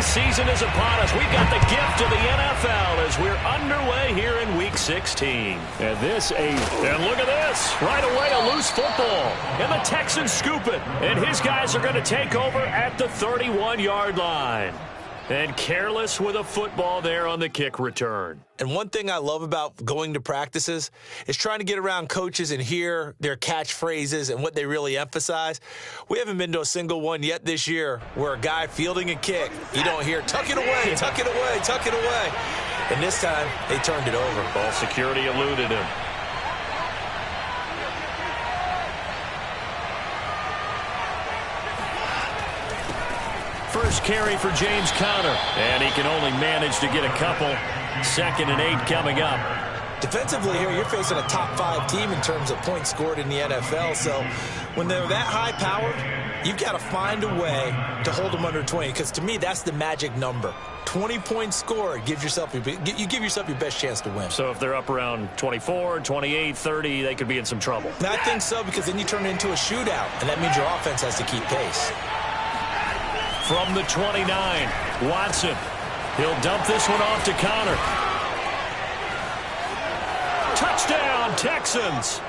season is upon us. We've got the gift of the NFL as we're underway here in Week 16. And look at this. Right away, a loose football. And the Texans scoop it. And his guys are going to take over at the 31-yard line. And careless with a football there on the kick return. And one thing I love about going to practices is trying to get around coaches and hear their catchphrases and what they really emphasize. We haven't been to a single one yet this year where a guy fielding a kick, you don't hear, tuck it away, tuck it away, tuck it away. And this time, they turned it over. Ball security eluded him. First carry for James Conner, and he can only manage to get a couple. 2nd and 8 coming up. Defensively here, you're facing a top 5 team in terms of points scored in the NFL. So when they're that high-powered, you've got to find a way to hold them under 20, because to me, that's the magic number. 20 points scored, you give yourself your best chance to win. So if they're up around 24, 28, 30, they could be in some trouble. And I think so, because then you turn it into a shootout, and that means your offense has to keep pace. From the 29, Watson. He'll dump this one off to Conner. Touchdown, Texans.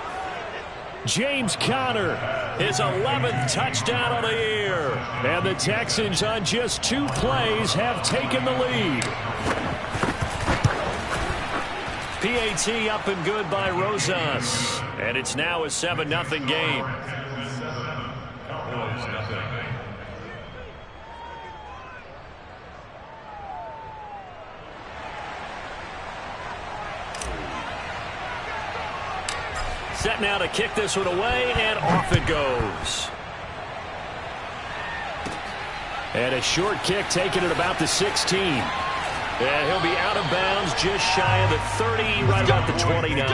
James Conner, his 11th touchdown of the year. And the Texans on just 2 plays have taken the lead. PAT up and good by Rosas. And it's now a 7-0 game. Set now to kick this one away, and off it goes. And a short kick taken at about the 16. And he'll be out of bounds just shy of the 30, right about the 29.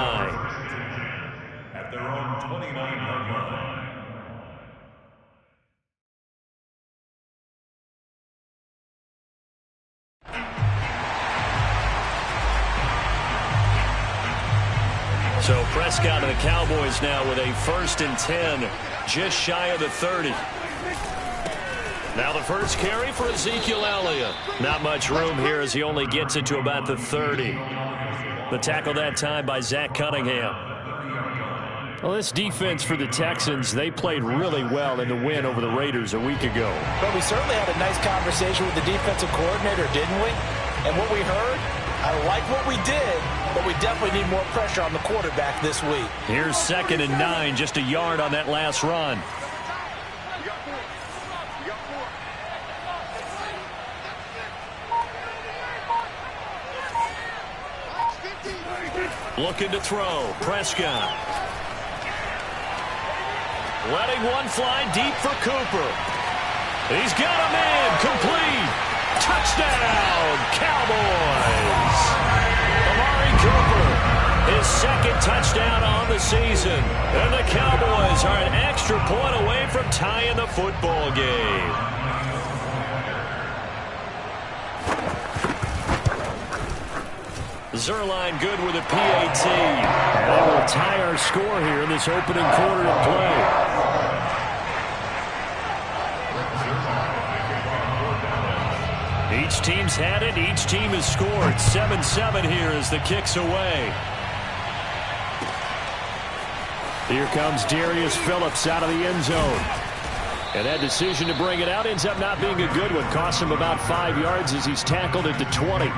At their own 29-yard line. So Prescott and the Cowboys now with a 1st and 10, just shy of the 30. Now the first carry for Ezekiel Elliott. Not much room here as he only gets it to about the 30. The tackle that time by Zach Cunningham. Well, this defense for the Texans, they played really well in the win over the Raiders a week ago. But we certainly had a nice conversation with the defensive coordinator, didn't we? And what we heard, I like what we did, but we definitely need more pressure on the quarterback this week. Here's 2nd and 9, just a yard on that last run. Looking to throw, Prescott. Letting one fly deep for Cooper. He's got a man, complete. Touchdown, Cowboys. Amari Cooper, his 2nd touchdown on the season. And the Cowboys are an extra point away from tying the football game. Zerline good with a PAT. That will tie our score here in this opening quarter of play. Each team's had it. Each team has scored. 7-7 here as the kick's away. Here comes Darius Phillips out of the end zone. And that decision to bring it out ends up not being a good one. Costs him about 5 yards as he's tackled at the 20.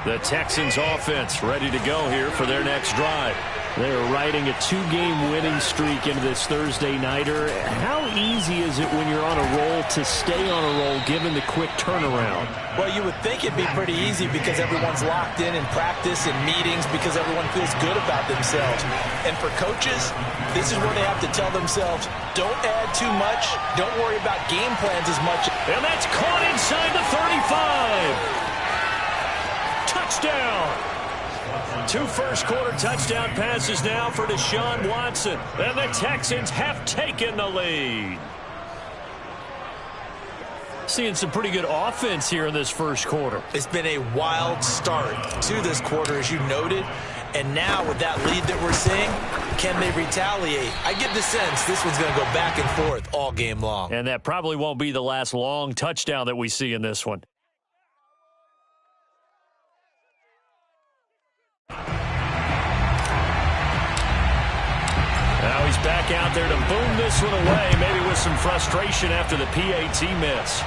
The Texans offense ready to go here for their next drive. They are riding a 2-game winning streak into this Thursday nighter. How easy is it when you're on a roll to stay on a roll given the quick turnaround? Well, you would think it'd be pretty easy because everyone's locked in practice and meetings because everyone feels good about themselves. And for coaches, this is where they have to tell themselves, don't add too much, don't worry about game plans as much. And that's caught inside the 35. Touchdown. 2 first-quarter touchdown passes now for Deshaun Watson. And the Texans have taken the lead. Seeing some pretty good offense here in this first quarter. It's been a wild start to this quarter, as you noted. And now with that lead that we're seeing, can they retaliate? I get the sense this one's going to go back and forth all game long. And that probably won't be the last long touchdown that we see in this one. Now he's back out there to boom this one away, maybe with some frustration after the PAT miss.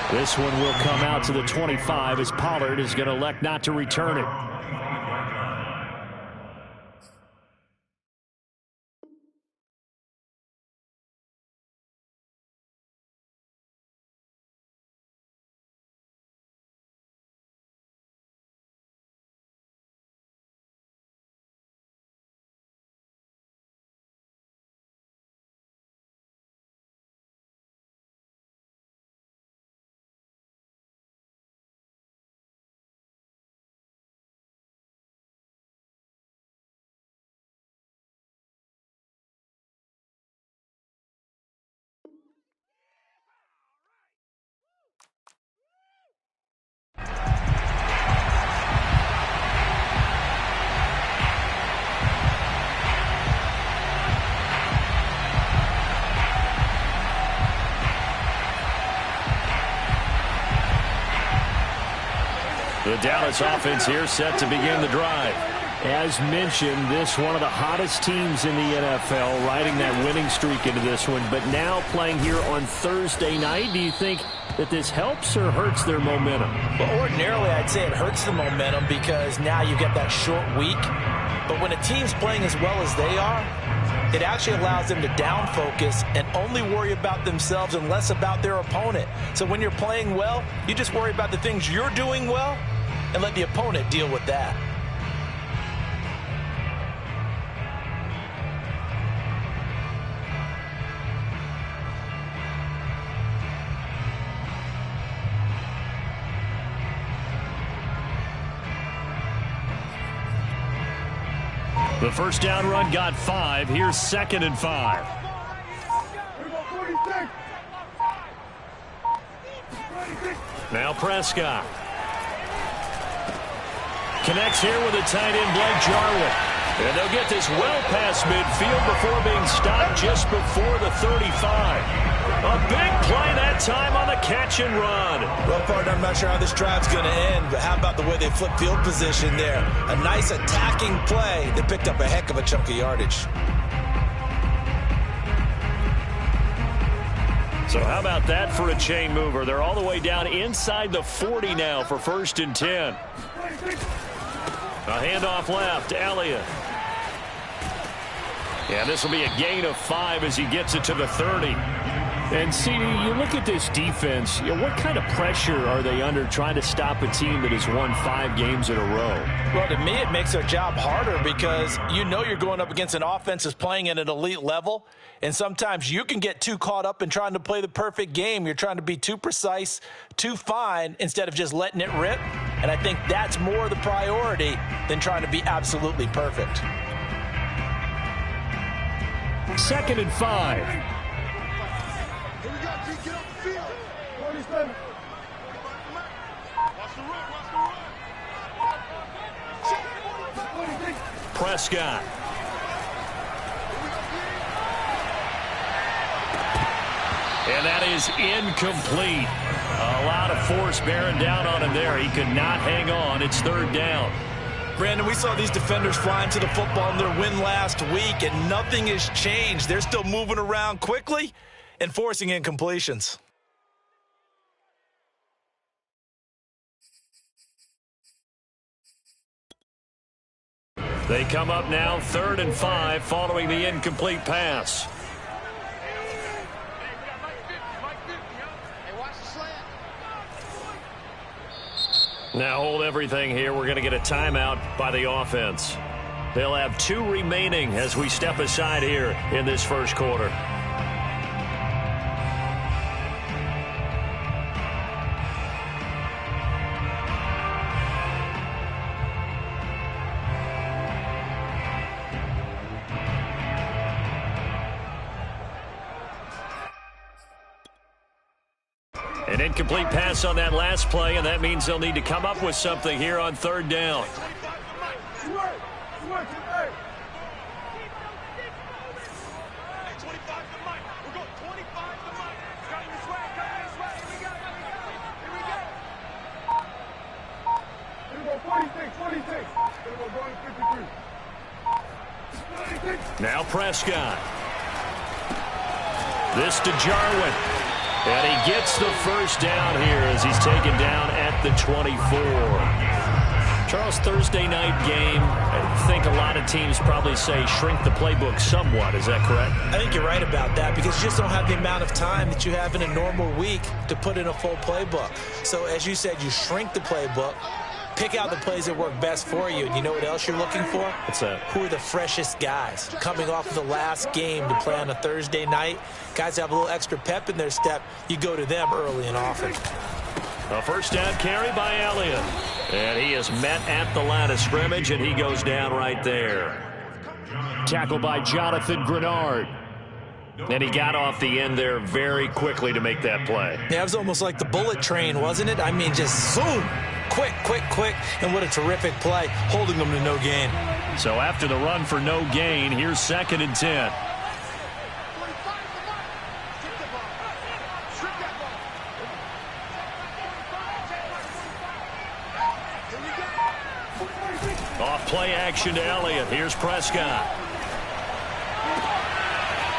This one will come out to the 25 as Pollard is going to elect not to return it. The Dallas offense here set to begin the drive. As mentioned, this one of the hottest teams in the NFL, riding that winning streak into this one, but now playing here on Thursday night. Do you think that this helps or hurts their momentum? Well, ordinarily, I'd say it hurts the momentum because now you get that short week. But when a team's playing as well as they are, it actually allows them to down focus and only worry about themselves and less about their opponent. So when you're playing well, you just worry about the things you're doing well and let the opponent deal with that. The first down run got 5. Here's 2nd and 5. Now Prescott. Connects here with a tight end, Blake Jarwin. And they'll get this well past midfield before being stopped just before the 35. A big play that time on the catch and run. Well, partner, I'm not sure how this drive's going to end, but how about the way they flip field position there? A nice attacking play that picked up a heck of a chunk of yardage. So how about that for a chain mover? They're all the way down inside the 40 now for 1st and 10. A handoff left, Elliott. Yeah, this will be a gain of 5 as he gets it to the 30. And see, you look at this defense, what kind of pressure are they under trying to stop a team that has won 5 games in a row? Well, to me, it makes their job harder because you know you're going up against an offense that's playing at an elite level, and sometimes you can get too caught up in trying to play the perfect game. You're trying to be too precise, too fine, instead of just letting it rip. And I think that's more the priority than trying to be absolutely perfect. 2nd and 5. Prescott. And that is incomplete. A lot of force bearing down on him there. He could not hang on. It's 3rd down. Brandon, we saw these defenders flying to the football in their win last week, and nothing has changed. They're still moving around quickly and forcing incompletions. They come up now 3rd and 5 following the incomplete pass. Now hold everything here. We're going to get a timeout by the offense. They'll have 2 remaining as we step aside here in this first quarter. An incomplete pass on that last play, and that means they'll need to come up with something here on third down. Now Prescott. This to Jarwin. And he gets the first down here as he's taken down at the 24. Charles, Thursday night game, I think a lot of teams probably say shrink the playbook somewhat. Is that correct? I think you're right about that because you just don't have the amount of time that you have in a normal week to put in a full playbook. So as you said, you shrink the playbook, pick out the plays that work best for you. And you know what else you're looking for? What's that? Who are the freshest guys coming off of the last game to play on a Thursday night? Guys have a little extra pep in their step. You go to them early and often. A first down carry by Elliott. And he is met at the line of scrimmage, and he goes down right there. Tackled by Jonathan Grenard. And he got off the end there very quickly to make that play. Yeah, it was almost like the bullet train, wasn't it? I mean, just zoom. Quick, quick, quick. And what a terrific play, holding them to no gain. So after the run for no gain, here's 2nd and 10. Off play action to Elliott. Here's Prescott.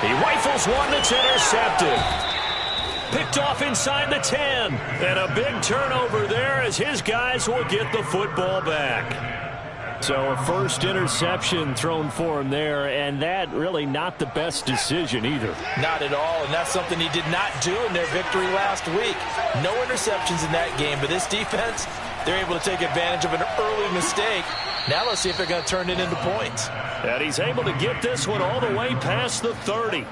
He rifles one that's intercepted. Picked off inside the 10. And a big turnover there as his guys will get the football back. So a first interception thrown for him there, and that really not the best decision either. Not at all, and that's something he did not do in their victory last week. No interceptions in that game, but this defense, they're able to take advantage of an early mistake. Now let's see if they're going to turn it into points. And he's able to get this one all the way past the 30.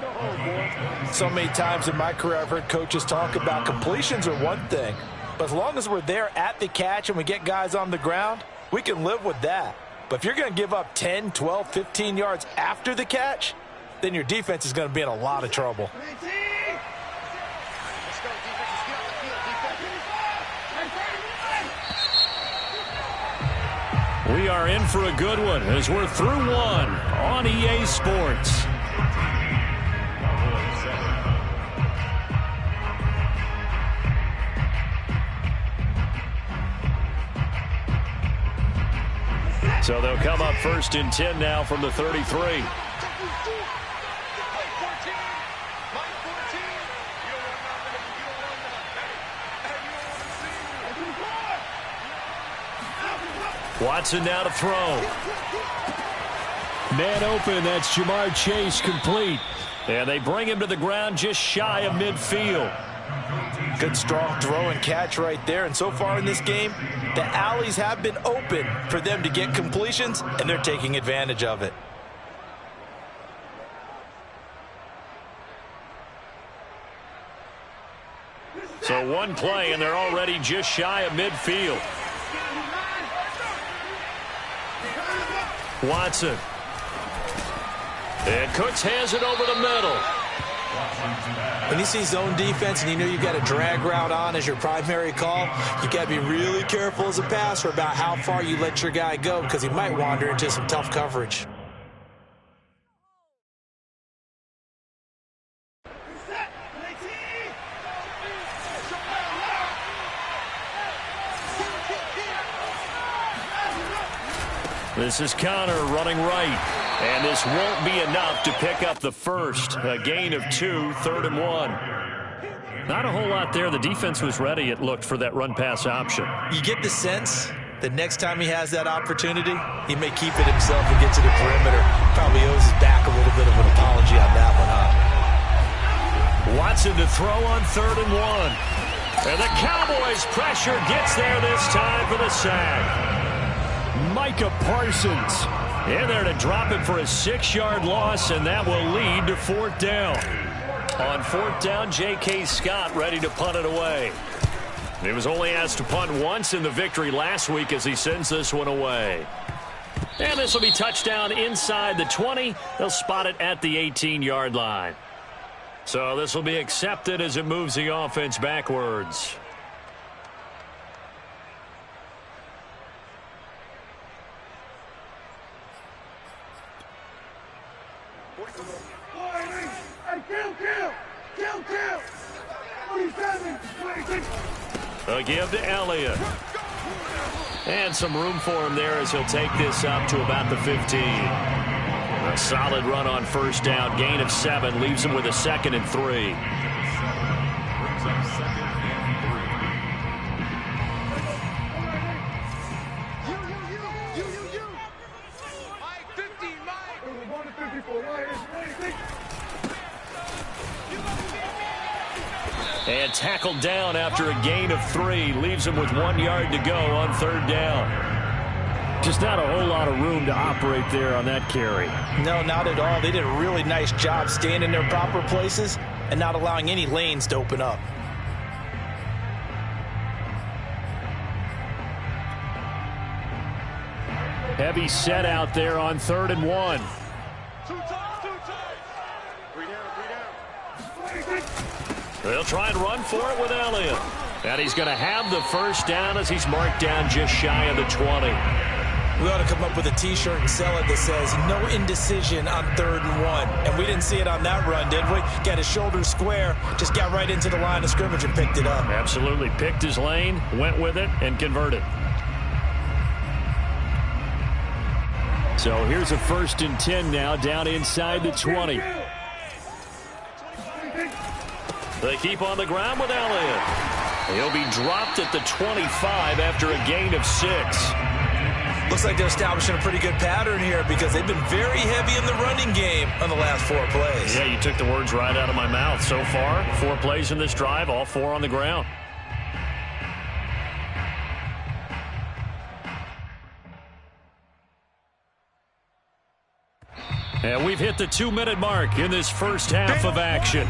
So many times in my career I've heard coaches talk about completions are one thing, but as long as we're there at the catch and we get guys on the ground, we can live with that. But if you're going to give up 10, 12, 15 yards after the catch, then your defense is going to be in a lot of trouble. We are in for a good one as we're through one on EA Sports. So they'll come up 1st and 10 now from the 33. Watson now to throw. Man open, that's Jamar Chase, complete. And they bring him to the ground just shy of midfield. Good strong throw and catch right there. And so far in this game, the alleys have been open for them to get completions, and they're taking advantage of it. So one play, and they're already just shy of midfield. Watson. And Cooks has it over the middle. When you see zone defense and you know you've got a drag route on as your primary call, you got to be really careful as a passer about how far you let your guy go because he might wander into some tough coverage. This is Connor running right. And this won't be enough to pick up the first. A gain of 2, 3rd and 1. Not a whole lot there. The defense was ready, it looked, for that run-pass option. You get the sense that next time he has that opportunity, he may keep it himself and get to the perimeter. Probably owes his back a little bit of an apology on that one, huh? Watson to throw on 3rd and 1. And the Cowboys' pressure gets there this time for the sack. Micah Parsons in there to drop it for a 6-yard loss, and that will lead to 4th down. On 4th down, J.K. Scott ready to punt it away. He was only asked to punt once in the victory last week as he sends this one away. And this will be touchdown inside the 20. They'll spot it at the 18-yard line. So this will be accepted as it moves the offense backwards. A give to Elliott. And some room for him there as he'll take this up to about the 15. A solid run on first down. Gain of 7 leaves him with a 2nd and 3. And tackled down after a gain of 3. Leaves him with 1 yard to go on 3rd down. Just not a whole lot of room to operate there on that carry. No, not at all. They did a really nice job staying in their proper places and not allowing any lanes to open up. Heavy set out there on 3rd and 1. They'll try and run for it with Elliott. And he's going to have the first down as he's marked down just shy of the 20. We ought to come up with a T-shirt and sell it that says, no indecision on 3rd and 1. And we didn't see it on that run, did we? Got his shoulders square, just got right into the line of scrimmage and picked it up. Absolutely. Picked his lane, went with it, and converted. So here's a 1st and 10 now, down inside the 20. They keep on the ground with Elliott. He'll be dropped at the 25 after a gain of 6. Looks like they're establishing a pretty good pattern here because they've been very heavy in the running game on the last 4 plays. Yeah, you took the words right out of my mouth. So far, 4 plays in this drive, all 4 on the ground. And we've hit the 2-minute mark in this first half of action.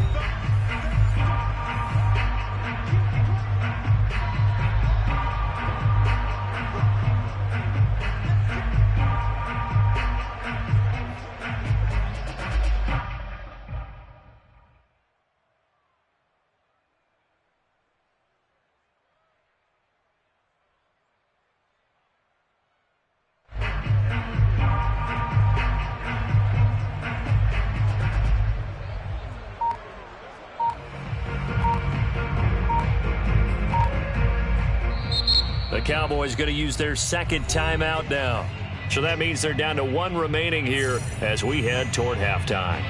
The Cowboys going to use their 2nd timeout now. So that means they're down to 1 remaining here as we head toward halftime.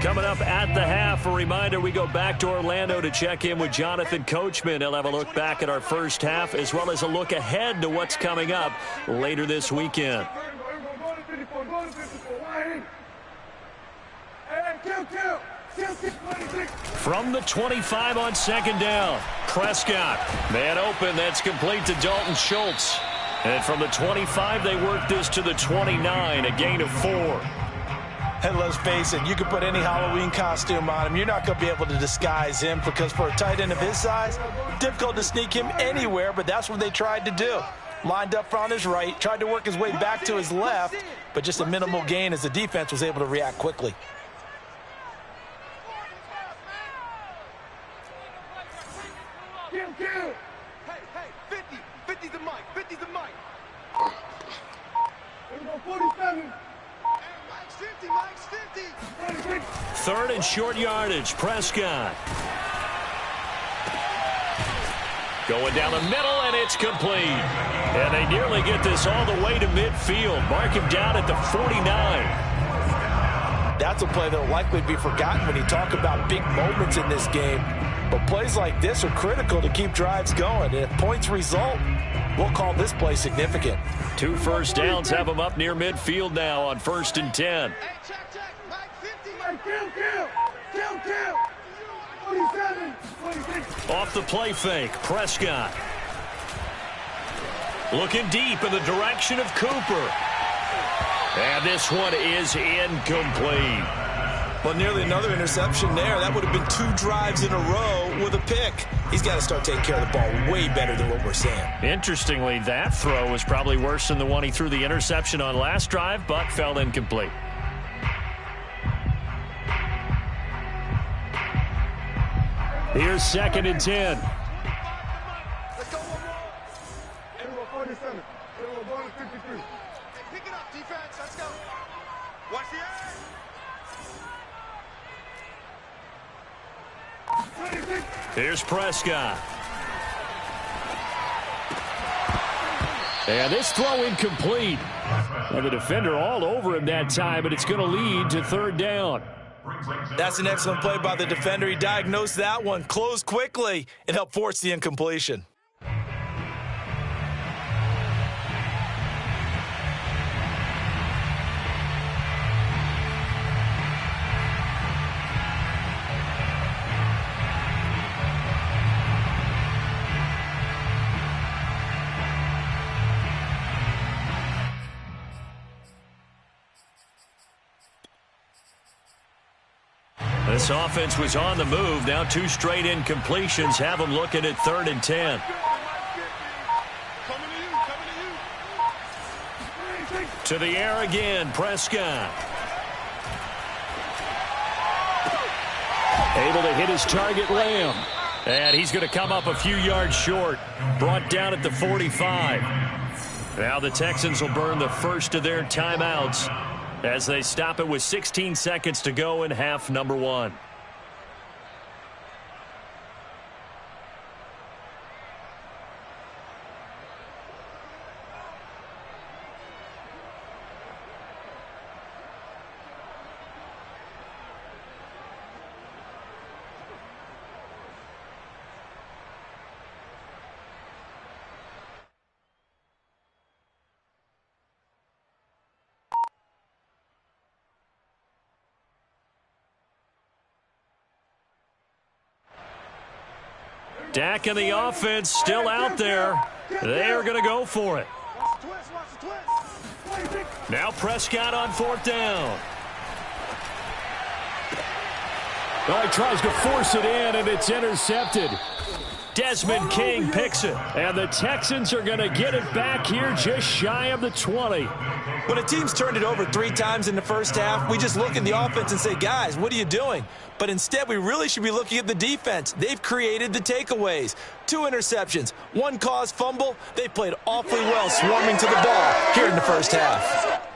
Coming up at the half, a reminder, we go back to Orlando to check in with Jonathan Coachman. He'll have a look back at our first half as well as a look ahead to what's coming up later this weekend. From the 25 on 2nd down, Prescott. Man open, that's complete to Dalton Schultz. And from the 25, they work this to the 29, a gain of 4. And let's face it, you can put any Halloween costume on him. You're not going to be able to disguise him because for a tight end of his size, difficult to sneak him anywhere, but that's what they tried to do. Lined up on his right, tried to work his way back to his left, but just a minimal gain as the defense was able to react quickly. Hey, 50's the mic, 50's the mic. 47. Mike's 50. 3rd and short yardage, Prescott. Going down the middle, and it's complete. And they nearly get this all the way to midfield. Mark him down at the 49. That's a play that will likely be forgotten when you talk about big moments in this game. But plays like this are critical to keep drives going. And if points result, we'll call this play significant. 2 first downs have them up near midfield now on 1st and 10. Hey, check. Mike 50. Mike, kill. 47. 26. Off the play fake, Prescott. Looking deep in the direction of Cooper. And this one is incomplete. Well, nearly another interception there. That would have been 2 drives in a row with a pick. He's got to start taking care of the ball way better than what we're seeing. Interestingly, that throw was probably worse than the one he threw the interception on last drive, but fell incomplete. Here's 2nd and 10. Let's go one more. Everyone 47. Everyone going to 53. Hey, pick it up, defense. Let's go. Watch the air. Here's Prescott. And this throw incomplete. And the defender all over him that time, but it's going to lead to 3rd down. That's an excellent play by the defender. He diagnosed that one, closed quickly, and helped force the incompletion. This offense was on the move. Now 2 straight incompletions have them looking at 3rd and 10. To the air again, Prescott. Able to hit his target, Lamb. And he's going to come up a few yards short. Brought down at the 45. Now the Texans will burn the first of their timeouts as they stop it with 16 seconds to go in half number 1. Dak and the offense still out there. They're going to go for it. Now Prescott on 4th down. Oh, he tries to force it in, and it's intercepted. Desmond King picks it. And the Texans are going to get it back here just shy of the 20. When a team's turned it over 3 times in the first half, we just look at the offense and say, guys, what are you doing? But instead, we really should be looking at the defense. They've created the takeaways. 2 interceptions, 1 caused fumble. They played awfully well swarming to the ball here in the first half.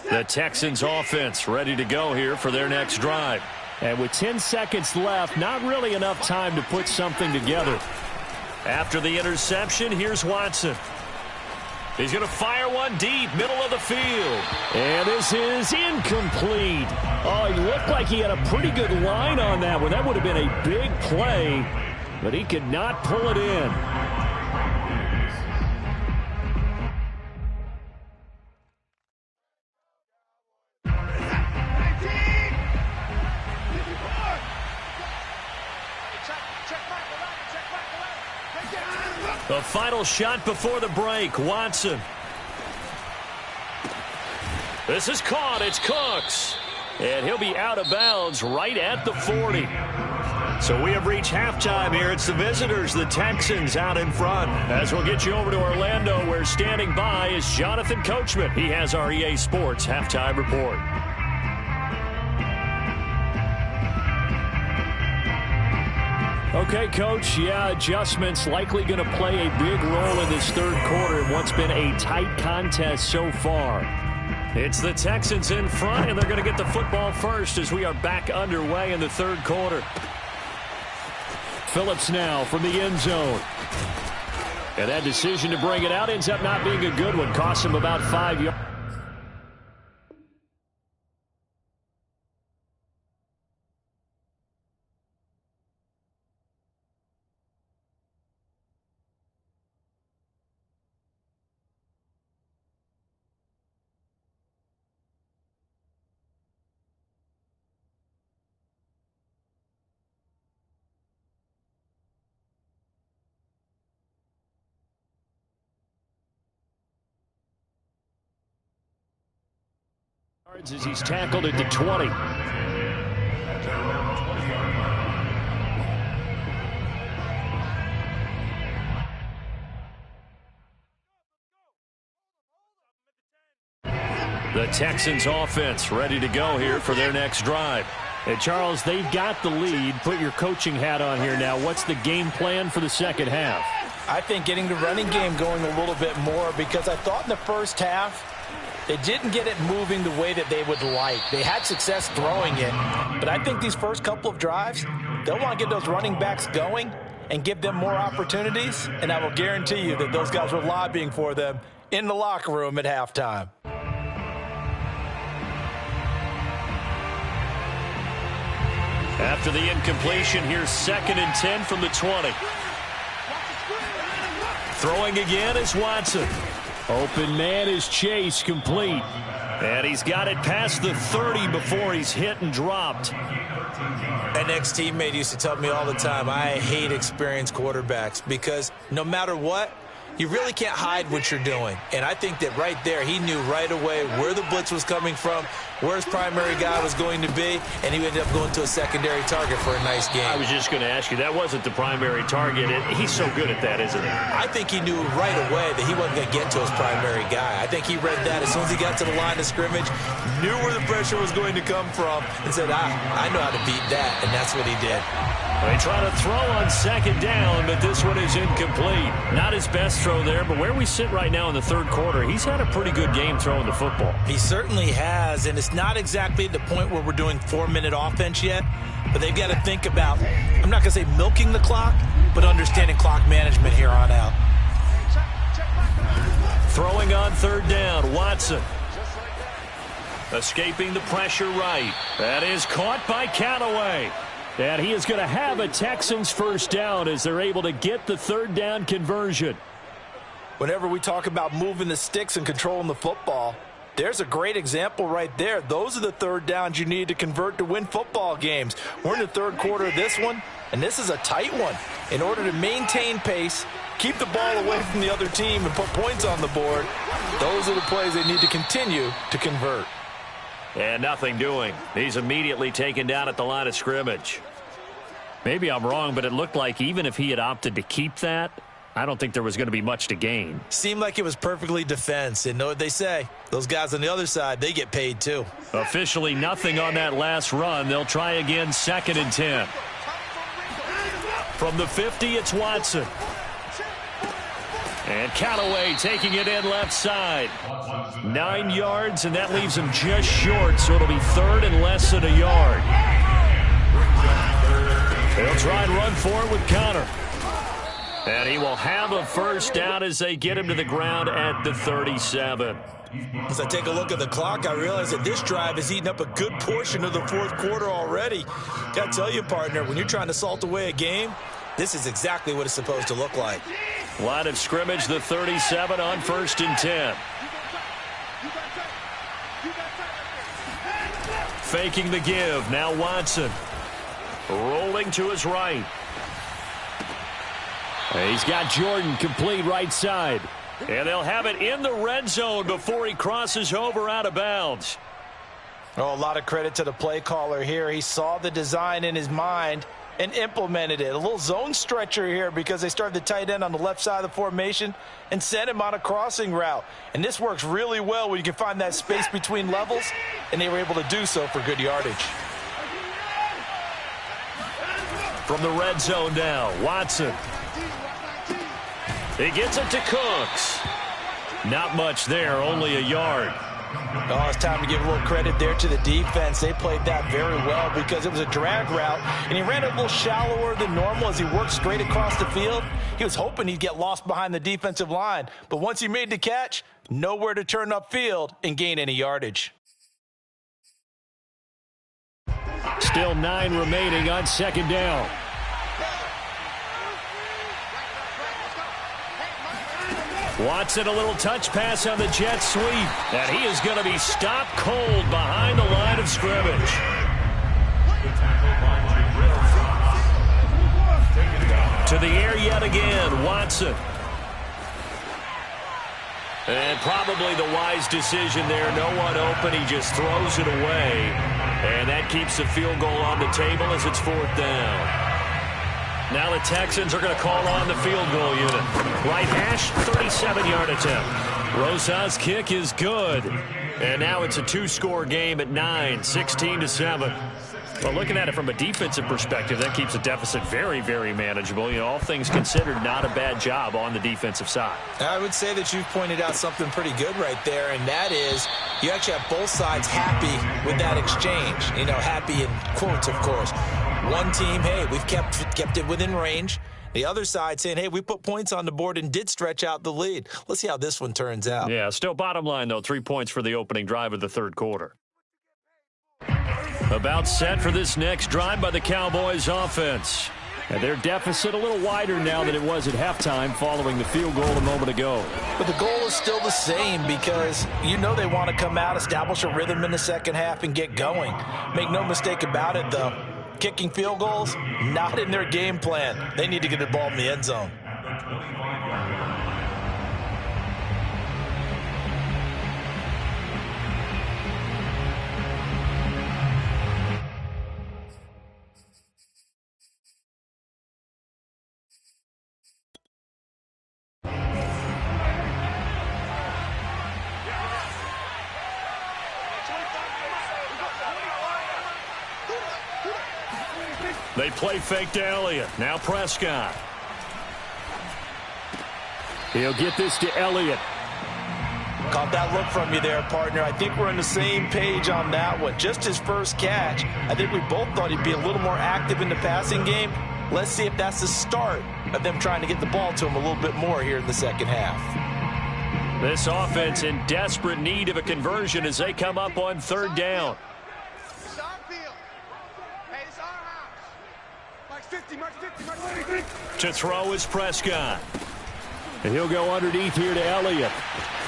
The Texans offense ready to go here for their next drive. And with 10 seconds left, not really enough time to put something together. After the interception, here's Watson. He's going to fire one deep, middle of the field. And this is incomplete. Oh, he looked like he had a pretty good line on that one. That would have been a big play, but he could not pull it in. The final shot before the break, Watson. This is caught. It's Cooks. And he'll be out of bounds right at the 40. So we have reached halftime here. It's the visitors, the Texans, out in front. As we'll get you over to Orlando, where standing by is Jonathan Coachman. He has our EA Sports halftime report. Okay, Coach, adjustments likely going to play a big role in this 3rd quarter in what's been a tight contest so far. It's the Texans in front, and they're going to get the football first as we are back underway in the 3rd quarter. Phillips now from the end zone. And that decision to bring it out ends up not being a good one. Cost him about 5 yards. As he's tackled at the 20. The Texans offense ready to go here for their next drive. And Charles, they've got the lead. Put your coaching hat on here now. What's the game plan for the second half? I think getting the running game going a little bit more, because I thought in the first half they didn't get it moving the way that they would like. They had success throwing it, but I think these first couple of drives, they'll want to get those running backs going and give them more opportunities, and I will guarantee you that those guys were lobbying for them in the locker room at halftime. After the incompletion, here's 2nd and 10 from the 20. Throwing again is Watson. Open man is Chase, complete. And he's got it past the 30 before he's hit and dropped. An ex-teammate used to tell me all the time, I hate experienced quarterbacks because no matter what, you really can't hide what you're doing. And I think that right there, he knew right away where the blitz was coming from, where his primary guy was going to be, and he ended up going to a secondary target for a nice game. I was just going to ask you, that wasn't the primary target. He's so good at that, isn't he? I think he knew right away that he wasn't going to get to his primary guy. I think he read that as soon as he got to the line of scrimmage, knew where the pressure was going to come from, and said, I know how to beat that, and that's what he did. They try to throw on 2nd down, but this one is incomplete. Not his best throw there, but where we sit right now in the 3rd quarter, he's had a pretty good game throwing the football. He certainly has, and it's not exactly at the point where we're doing 4-minute offense yet, but they've got to think about, I'm not going to say milking the clock, but understanding clock management here on out. Throwing on 3rd down, Watson. Escaping the pressure right. That is caught by Callaway. And he is going to have a Texans first down as they're able to get the 3rd down conversion. Whenever we talk about moving the sticks and controlling the football, there's a great example right there. Those are the 3rd downs you need to convert to win football games. We're in the 3rd quarter of this one, and this is a tight one. In order to maintain pace, keep the ball away from the other team, and put points on the board, those are the plays they need to continue to convert. And nothing doing. He's immediately taken down at the line of scrimmage. Maybe I'm wrong, but it looked like even if he had opted to keep that, I don't think there was going to be much to gain. Seemed like it was perfectly defense. And know what they say? Those guys on the other side, they get paid too. Officially nothing on that last run. They'll try again 2nd and 10. From the 50, it's Watson. And Callaway taking it in left side. 9 yards, and that leaves him just short, so it'll be 3rd and less than a yard. They'll try and run for it with Connor. And he will have a first down as they get him to the ground at the 37. As I take a look at the clock, I realize that this drive has eaten up a good portion of the 4th quarter already. Got to tell you, partner, when you're trying to salt away a game, this is exactly what it's supposed to look like. Line of scrimmage, the 37 on 1st and 10. Faking the give. Now Watson. Rolling to his right. He's got Jordan complete right side. And they'll have it in the red zone before he crosses over out of bounds. Oh, a lot of credit to the play caller here. He saw the design in his mind and implemented it. A little zone stretcher here because they started the tight end on the left side of the formation and sent him on a crossing route. And this works really well when you can find that space between levels, and they were able to do so for good yardage. From the red zone now, Watson. He gets it to Cooks. Not much there, only a yard. Oh, it's time to give a little credit there to the defense. They played that very well because it was a drag route, and he ran a little shallower than normal as he worked straight across the field. He was hoping he'd get lost behind the defensive line, but once he made the catch, nowhere to turn upfield and gain any yardage. Still 9 remaining on 2nd down. Watson, a little touch pass on the jet sweep. And he is going to be stopped cold behind the line of scrimmage. To the air yet again, Watson. And probably the wise decision there. No one open. He just throws it away. And that keeps the field goal on the table as it's 4th down. Now the Texans are going to call on the field goal unit. Right hash, 37-yard attempt. Rosas' kick is good. And now it's a two-score game at 9, 16-7. Well, looking at it from a defensive perspective, that keeps the deficit very, very manageable. You know, all things considered, not a bad job on the defensive side. I would say that you've pointed out something pretty good right there, and that is you actually have both sides happy with that exchange. You know, happy in quotes, of course. One team, hey, we've kept it within range. The other side saying, hey, we put points on the board and did stretch out the lead. Let's see how this one turns out. Yeah, still bottom line, though, 3 points for the opening drive of the third quarter. About set for this next drive by the Cowboys offense. And their deficit a little wider now than it was at halftime following the field goal a moment ago. But the goal is still the same because you know they want to come out, establish a rhythm in the second half, and get going. Make no mistake about it, though. Kicking field goals, not in their game plan. They need to get the ball in the end zone. They play fake to Elliott. Now Prescott. He'll get this to Elliott. Caught that look from you there, partner. I think we're on the same page on that one. Just his first catch. I think we both thought he'd be a little more active in the passing game. Let's see if that's the start of them trying to get the ball to him a little bit more here in the second half. This offense in desperate need of a conversion as they come up on third down. It's our field. Hey, it's our house. Mark 50, Mark 50, Mark 50. To throw is Prescott. And he'll go underneath here to Elliott.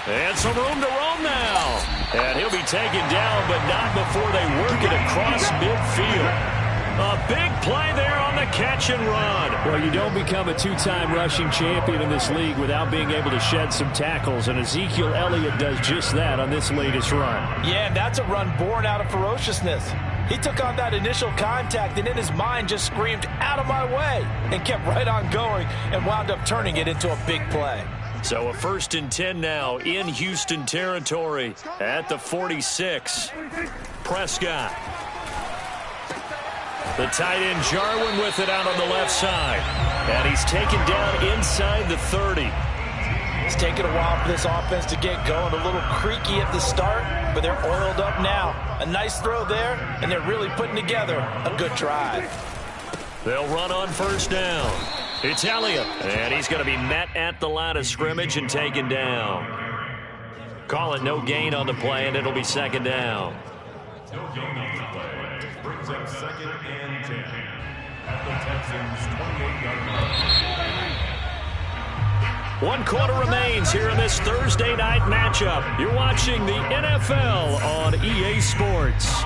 And some room to roam now. And he'll be taken down, but not before they work it across midfield. A big play there on the catch and run. Well, you don't become a two-time rushing champion in this league without being able to shed some tackles, and Ezekiel Elliott does just that on this latest run. Yeah, and that's a run born out of ferociousness. He took on that initial contact and in his mind just screamed, "Out of my way," and kept right on going and wound up turning it into a big play. So a 1st and 10 now in Houston territory at the 46. Prescott. The tight end Jarwin with it out on the left side. And he's taken down inside the 30. It's taken a while for this offense to get going. A little creaky at the start, but they're oiled up now. A nice throw there, and they're really putting together a good drive. They'll run on 1st down. It's Elliott, and he's going to be met at the line of scrimmage and taken down. Call it no gain on the play, and it'll be 2nd down. No gain on the play. Brings up 2nd and 10 at the Texans' 28-yard line. 1 quarter remains here in this Thursday night matchup. You're watching the NFL on EA Sports.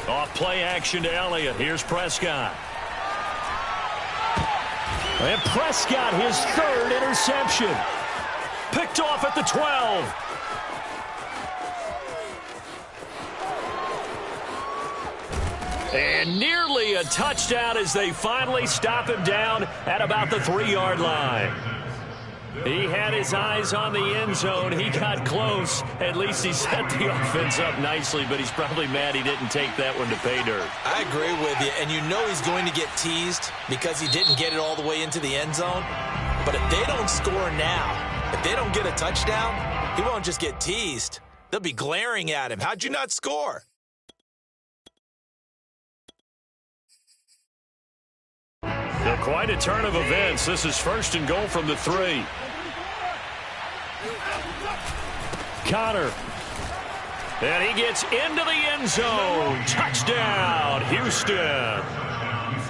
Off play action to Elliott. Here's Prescott. And Prescott, his 3rd interception. Picked off at the 12. And nearly a touchdown as they finally stop him down at about the 3-yard line. He had his eyes on the end zone. He got close. At least he set the offense up nicely, but he's probably mad he didn't take that one to pay dirt. I agree with you, and you know he's going to get teased because he didn't get it all the way into the end zone. But if they don't score now, if they don't get a touchdown, he won't just get teased. They'll be glaring at him. How'd you not score? So quite a turn of events. This is 1st and goal from the 3. Connor. And he gets into the end zone. Touchdown, Houston.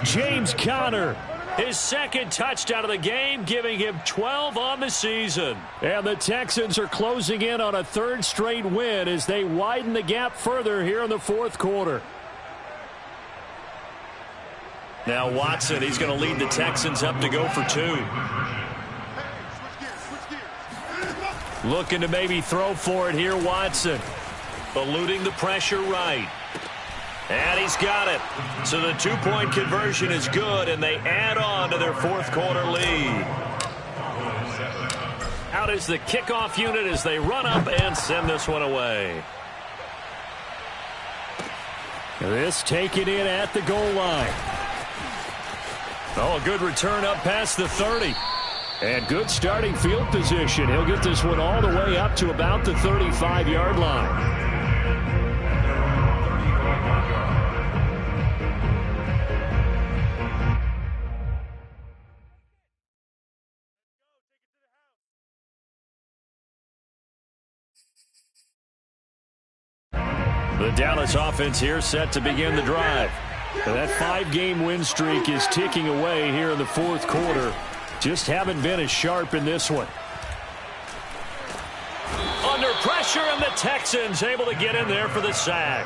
James Conner. His second touchdown of the game, giving him 12 on the season. And the Texans are closing in on a third straight win as they widen the gap further here in the fourth quarter. Now Watson, he's going to lead the Texans up to go for 2. Looking to maybe throw for it here, Watson. Eluding the pressure right. And he's got it. So the two-point conversion is good, and they add on to their fourth quarter lead. Out is the kickoff unit as they run up and send this one away. This taken in at the goal line. Oh, a good return up past the 30. And good starting field position. He'll get this one all the way up to about the 35-yard line. The Dallas offense here set to begin the drive. And that 5-game win streak is ticking away here in the fourth quarter. Just haven't been as sharp in this one. Under pressure, and the Texans able to get in there for the sack.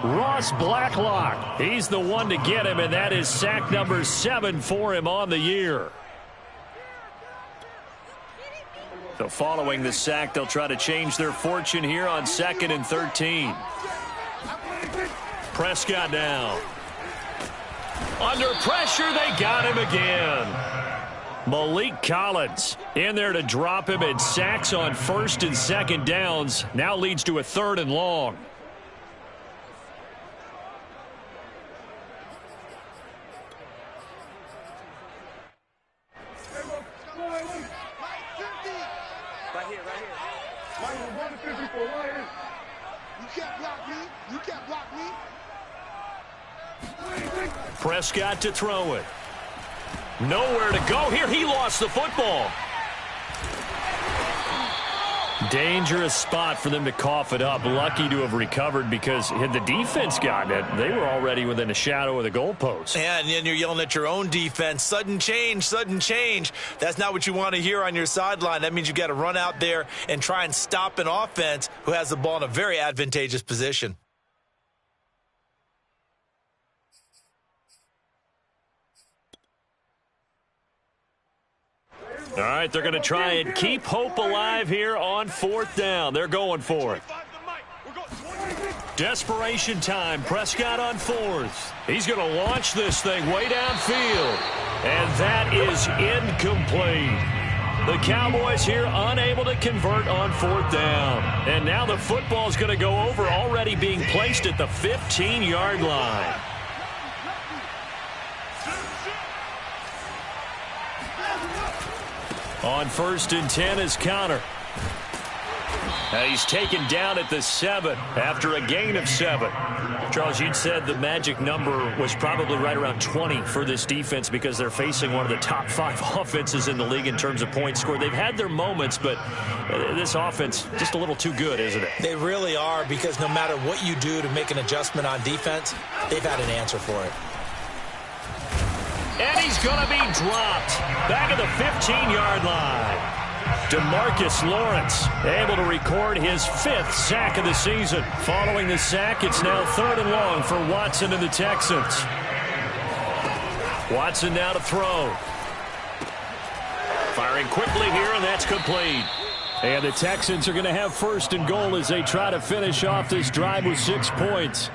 Ross Blacklock, he's the one to get him, and that is sack number 7 for him on the year. So following the sack, they'll try to change their fortune here on 2nd and 13. Prescott now. Under pressure, they got him again. Malik Collins in there to drop him, and sacks on 1st and 2nd downs. Now leads to a 3rd and long. Right here. You can't block me. You can't block me. Prescott to throw it. Nowhere to go here. He lost the football. Dangerous spot for them to cough it up. Lucky to have recovered, because had the defense gotten it, they were already within a shadow of the goalpost. Yeah, and then you're yelling at your own defense. Sudden change, sudden change. That's not what you want to hear on your sideline. That means you've got to run out there and try and stop an offense who has the ball in a very advantageous position. All right, they're going to try and keep hope alive here on 4th down. They're going for it. Desperation time. Prescott on 4th. He's going to launch this thing way downfield. And that is incomplete. The Cowboys here unable to convert on 4th down. And now the football is going to go over, already being placed at the 15-yard line. On 1st and 10 is Conner. And he's taken down at the 7 after a gain of 7. Charles, you'd said the magic number was probably right around 20 for this defense, because they're facing one of the top 5 offenses in the league in terms of points scored. They've had their moments, but this offense just a little too good, isn't it? They really are, because no matter what you do to make an adjustment on defense, they've had an answer for it. And he's going to be dropped back at the 15-yard line. DeMarcus Lawrence able to record his 5th sack of the season. Following the sack, it's now 3rd and long for Watson and the Texans. Watson now to throw. Firing quickly here, and that's complete. And the Texans are going to have 1st and goal as they try to finish off this drive with 6 points.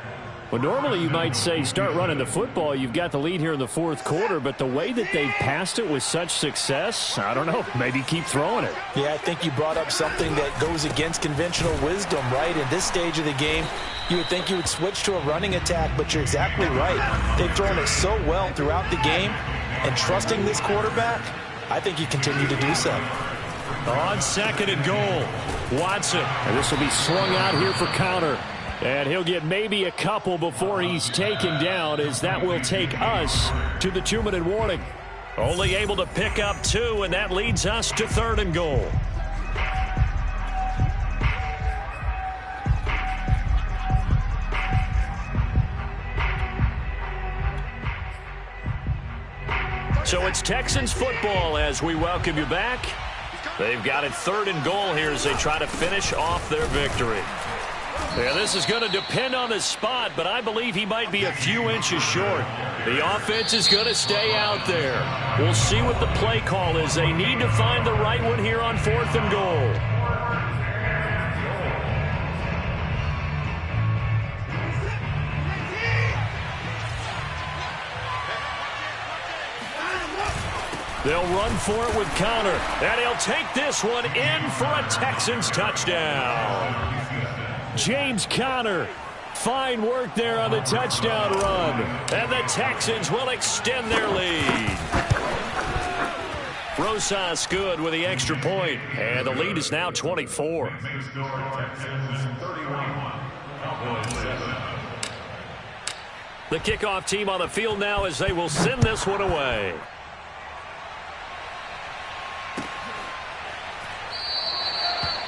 Well, normally you might say start running the football. You've got the lead here in the 4th quarter, but the way that they've passed it with such success, I don't know, maybe keep throwing it. Yeah, I think you brought up something that goes against conventional wisdom, right? In this stage of the game, you would think you would switch to a running attack, but you're exactly right. They've thrown it so well throughout the game, and trusting this quarterback, I think you continue to do so. On 2nd and goal, Watson. And this will be swung out here for Conner. And he'll get maybe a couple before he's taken down, as that will take us to the 2-minute warning. Only able to pick up 2, and that leads us to 3rd and goal. So it's Texans football as we welcome you back. They've got it 3rd and goal here as they try to finish off their victory. Yeah, this is going to depend on his spot, but I believe he might be a few inches short. The offense is going to stay out there. We'll see what the play call is. They need to find the right one here on 4th and goal. They'll run for it with Connor, and he'll take this one in for a Texans touchdown. James Conner, fine work there on the touchdown run, and the Texans will extend their lead. Rosas good with the extra point, and the lead is now 24. The kickoff team on the field now as they will send this one away.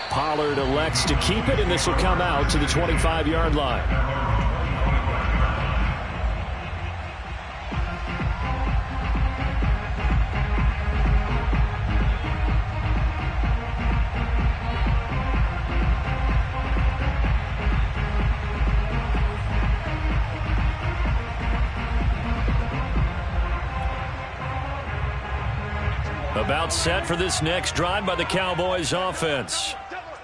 Pollard elects to keep it, and this will come out to the 25-yard line. About set for this next drive by the Cowboys offense.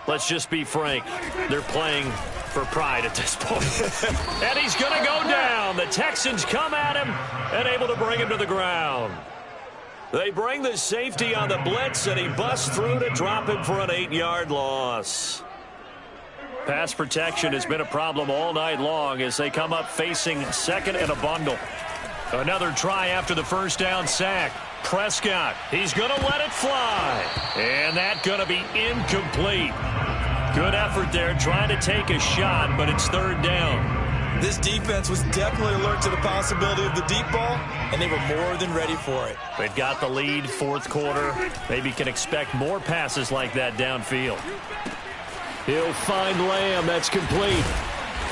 Let's just be frank. They're playing for pride at this point. And he's going to go down. The Texans come at him and able to bring him to the ground. They bring the safety on the blitz, and he busts through to drop him for an 8-yard loss. Pass protection has been a problem all night long as they come up facing 2nd and a bundle. Another try after the first down sack. Prescott, he's going to let it fly. And that's going to be incomplete. Good effort there trying to take a shot, but it's 3rd down. This defense was definitely alert to the possibility of the deep ball, and they were more than ready for it. They've got the lead 4th quarter. Maybe can expect more passes like that downfield. He'll find Lamb. That's complete.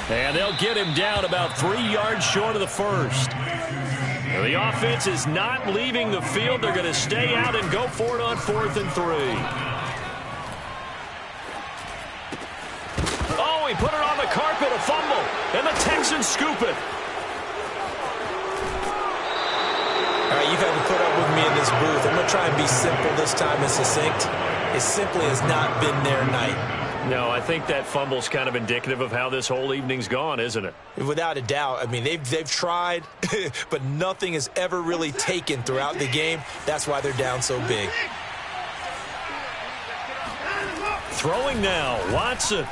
And they'll get him down about 3 yards short of the first. The offense is not leaving the field. They're going to stay out and go for it on 4th and 3. Oh, he put it on the carpet, a fumble, and the Texans scoop it. All right, you've had to put up with me in this booth. I'm going to try and be simple this time and succinct. It simply has not been their night. No, I think that fumble's kind of indicative of how this whole evening's gone, isn't it? Without a doubt. I mean, they've tried, but nothing has ever really taken throughout the game. That's why they're down so big. Throwing now, Watson.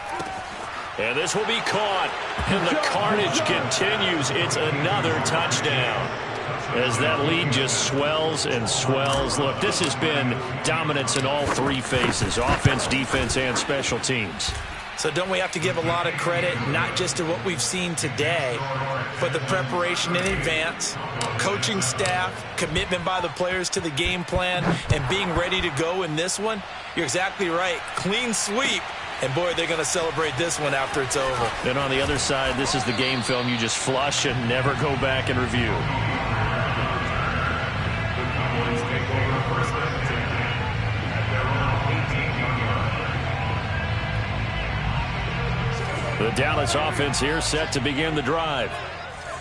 And this will be caught. And the carnage continues. It's another touchdown. As that lead just swells and swells. Look, this has been dominance in all 3 phases, offense, defense, and special teams. So don't we have to give a lot of credit, not just to what we've seen today, but the preparation in advance, coaching staff, commitment by the players to the game plan, and being ready to go in this one? You're exactly right. Clean sweep. And, boy, they're going to celebrate this one after it's over. And on the other side, this is the game film you just flush and never go back and review. The Dallas offense here set to begin the drive.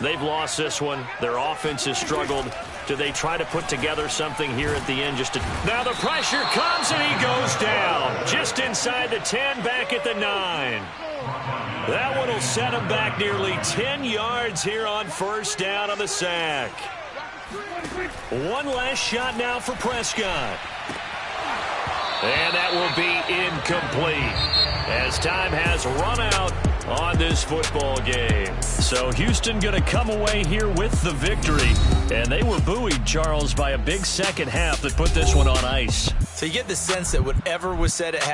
They've lost this one. Their offense has struggled. Do they try to put together something here at the end? Now the pressure comes and he goes down. Just inside the 10, back at the 9. That one will set him back nearly 10 yards here on 1st down on the sack. One last shot now for Prescott. And that will be incomplete as time has run out on this football game. So Houston going to come away here with the victory. And they were buoyed, Charles, by a big second half that put this one on ice. So you get the sense that whatever was said at halftime,